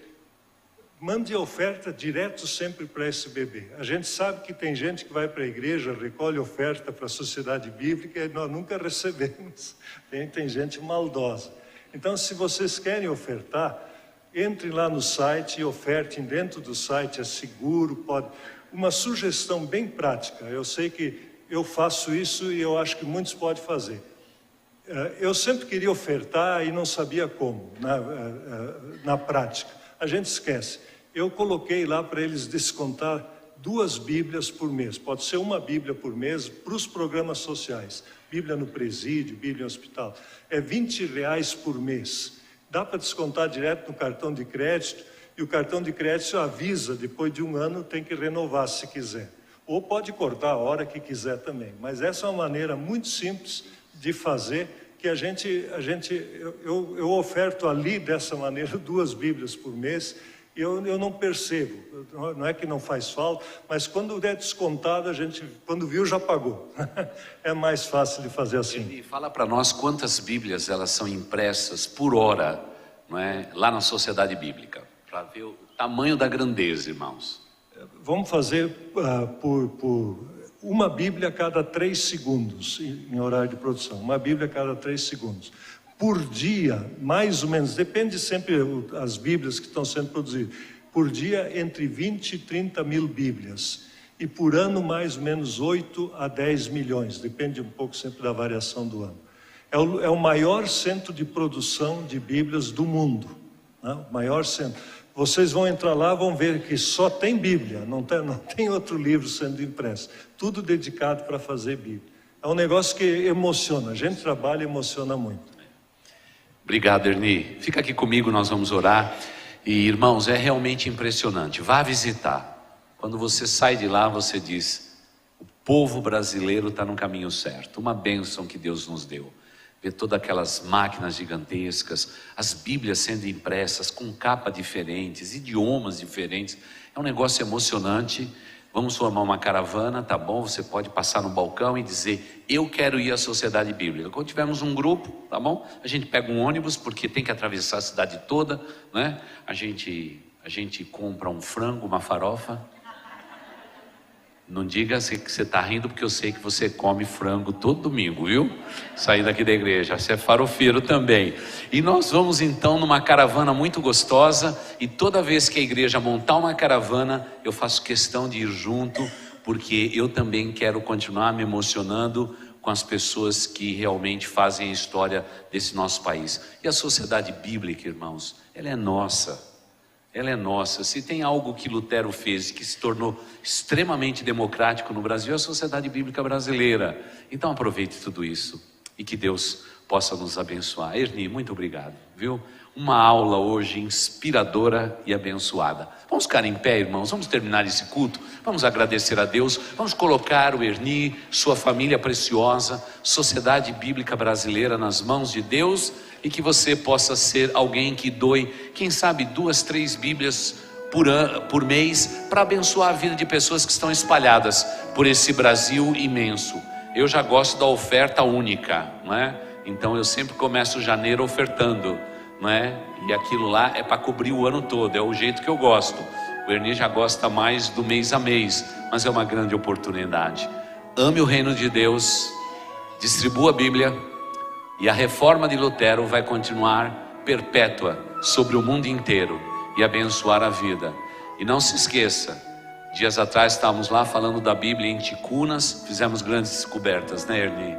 A: mande a oferta direto sempre para SBB. A gente sabe que tem gente que vai para a igreja, recolhe oferta para a Sociedade Bíblica e nós nunca recebemos. Tem gente maldosa. Então, se vocês querem ofertar, entrem lá no site e ofertem dentro do site, é seguro, pode... Uma sugestão bem prática, eu sei que eu faço isso e eu acho que muitos podem fazer. Eu sempre queria ofertar e não sabia como, na prática. A gente esquece. Eu coloquei lá para eles descontar 2 Bíblias por mês. Pode ser uma Bíblia por mês para os programas sociais. Bíblia no presídio, Bíblia no hospital. É R$20 por mês. Dá para descontar direto no cartão de crédito. E o cartão de crédito avisa, depois de 1 ano tem que renovar se quiser. Ou pode cortar a hora que quiser também. Mas essa é uma maneira muito simples de fazer, que eu oferto ali dessa maneira 2 Bíblias por mês. Eu não percebo, não é que não faz falta, mas quando é descontado, quando viu, já pagou. É mais fácil de fazer assim.
B: E fala para nós quantas Bíblias elas são impressas por hora, não é? Lá na Sociedade Bíblica. para ver o tamanho da grandeza, irmãos.
A: Vamos fazer por uma Bíblia a cada 3 segundos, em horário de produção. Uma Bíblia a cada 3 segundos. Por dia, mais ou menos, depende sempre das Bíblias que estão sendo produzidas. Por dia, entre 20 e 30 mil Bíblias. E por ano, mais ou menos 8 a 10 milhões. Depende um pouco sempre da variação do ano. É o maior centro de produção de Bíblias do mundo. Né? O maior centro. Vocês vão entrar lá, vão ver que só tem Bíblia. Não tem outro livro sendo impresso. Tudo dedicado para fazer Bíblia. É um negócio que emociona. A gente trabalha e emociona muito.
B: Obrigado, Erni. Fica aqui comigo, nós vamos orar. E, irmãos, é realmente impressionante. Vá visitar. Quando você sai de lá, você diz: o povo brasileiro está no caminho certo. Uma bênção que Deus nos deu. Ver todas aquelas máquinas gigantescas, as Bíblias sendo impressas com capas diferentes, idiomas diferentes. É um negócio emocionante. Vamos formar uma caravana, tá bom? Você pode passar no balcão e dizer: eu quero ir à Sociedade Bíblica. Quando tivermos um grupo, tá bom? A gente pega um ônibus, porque tem que atravessar a cidade toda, né? A gente compra um frango, uma farofa. Não diga que você está rindo, porque eu sei que você come frango todo domingo, viu? Saindo aqui da igreja, você é farofeiro também. E nós vamos então numa caravana muito gostosa. E toda vez que a igreja montar uma caravana, eu faço questão de ir junto, porque eu também quero continuar me emocionando com as pessoas que realmente fazem a história desse nosso país. E a Sociedade Bíblica, irmãos, ela é nossa. Ela é nossa. Se tem algo que Lutero fez que se tornou extremamente democrático no Brasil, é a Sociedade Bíblica Brasileira. Então aproveite tudo isso e que Deus possa nos abençoar. Erni, muito obrigado, viu? Uma aula hoje inspiradora e abençoada. Vamos ficar em pé, irmãos, vamos terminar esse culto, vamos agradecer a Deus, vamos colocar o Erni, sua família preciosa, Sociedade Bíblica Brasileira nas mãos de Deus, e que você possa ser alguém que doe, quem sabe 2, 3 Bíblias por mês, para abençoar a vida de pessoas que estão espalhadas por esse Brasil imenso. Eu já gosto da oferta única, não é? Então eu sempre começo janeiro ofertando, não é? E aquilo lá é para cobrir o ano todo, é o jeito que eu gosto. O Erni já gosta mais do mês a mês, mas é uma grande oportunidade. Ame o reino de Deus, distribua a Bíblia, e a reforma de Lutero vai continuar perpétua sobre o mundo inteiro e abençoar a vida. E não se esqueça, dias atrás estávamos lá falando da Bíblia em Ticunas, fizemos grandes descobertas, né, Erni?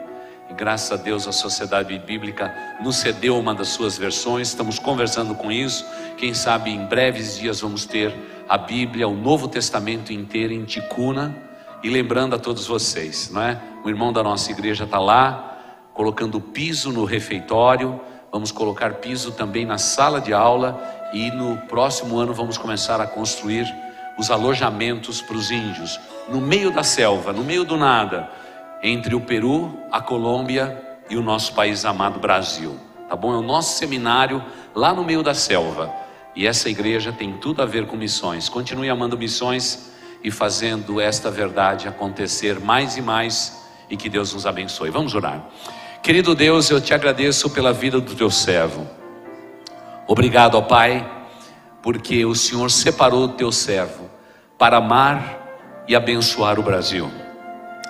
B: E graças a Deus a Sociedade Bíblica nos cedeu uma das suas versões, estamos conversando com isso. Quem sabe em breves dias vamos ter a Bíblia, o Novo Testamento inteiro em Ticuna. E lembrando a todos vocês, não é? O irmão da nossa igreja está lá, colocando piso no refeitório. Vamos colocar piso também na sala de aula. E no próximo ano vamos começar a construir os alojamentos para os índios, no meio da selva, no meio do nada, entre o Peru, a Colômbia e o nosso país amado Brasil, tá bom? É o nosso seminário lá no meio da selva. E essa igreja tem tudo a ver com missões. Continue amando missões e fazendo esta verdade acontecer mais e mais, e que Deus nos abençoe. Vamos orar. Querido Deus, eu te agradeço pela vida do teu servo. Obrigado, ó Pai, porque o Senhor separou o teu servo para amar e abençoar o Brasil.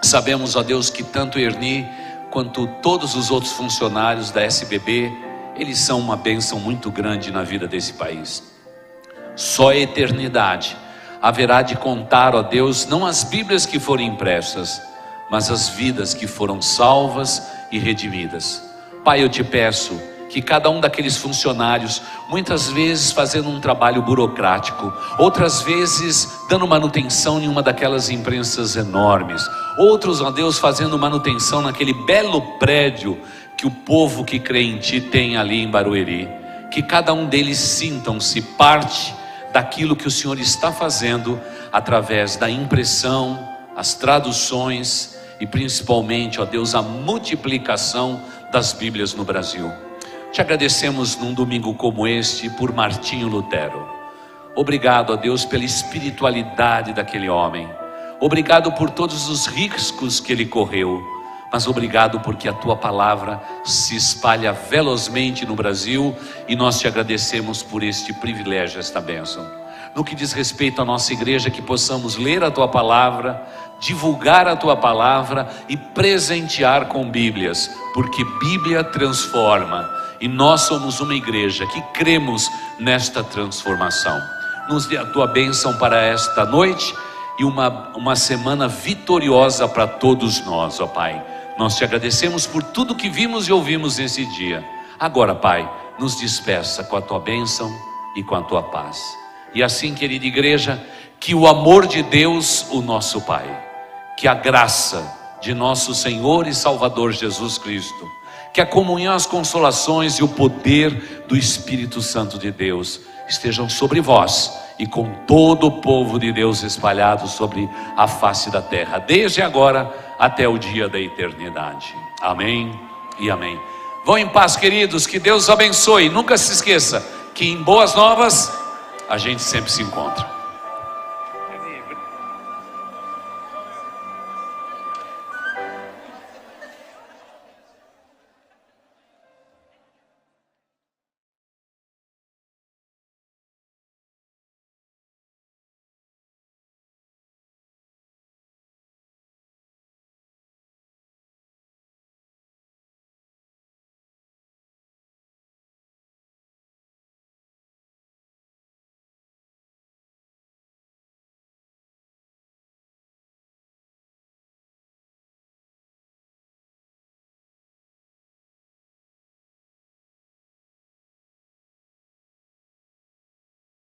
B: Sabemos, ó Deus, que tanto Erni quanto todos os outros funcionários da SBB, eles são uma bênção muito grande na vida desse país. Só a eternidade haverá de contar, ó Deus, não as Bíblias que foram impressas, mas as vidas que foram salvas e redimidas. Pai, eu te peço que cada um daqueles funcionários, muitas vezes fazendo um trabalho burocrático, outras vezes dando manutenção em uma daquelas imprensas enormes, outros, ó Deus, fazendo manutenção naquele belo prédio que o povo que crê em Ti tem ali em Barueri, que cada um deles sintam-se parte daquilo que o Senhor está fazendo através da impressão, as traduções e principalmente, ó Deus, a multiplicação das Bíblias no Brasil. Te agradecemos num domingo como este por Martinho Lutero. Obrigado, ó Deus, pela espiritualidade daquele homem. Obrigado por todos os riscos que ele correu, mas obrigado porque a tua palavra se espalha velozmente no Brasil e nós te agradecemos por este privilégio, esta bênção. No que diz respeito à nossa igreja, que possamos ler a tua palavra, divulgar a tua palavra e presentear com Bíblias, porque Bíblia transforma e nós somos uma igreja que cremos nesta transformação. Nos dê a tua bênção para esta noite e uma semana vitoriosa para todos nós, ó Pai. Nós te agradecemos por tudo que vimos e ouvimos nesse dia. Agora, Pai, nos despeça com a tua bênção e com a tua paz. E assim, querida igreja, que o amor de Deus, o nosso Pai, que a graça de nosso Senhor e Salvador Jesus Cristo, que a comunhão, as consolações e o poder do Espírito Santo de Deus estejam sobre vós e com todo o povo de Deus espalhado sobre a face da terra, desde agora até o dia da eternidade. Amém e amém. Vão em paz, queridos, que Deus os abençoe. Nunca se esqueça que em Boas Novas a gente sempre se encontra.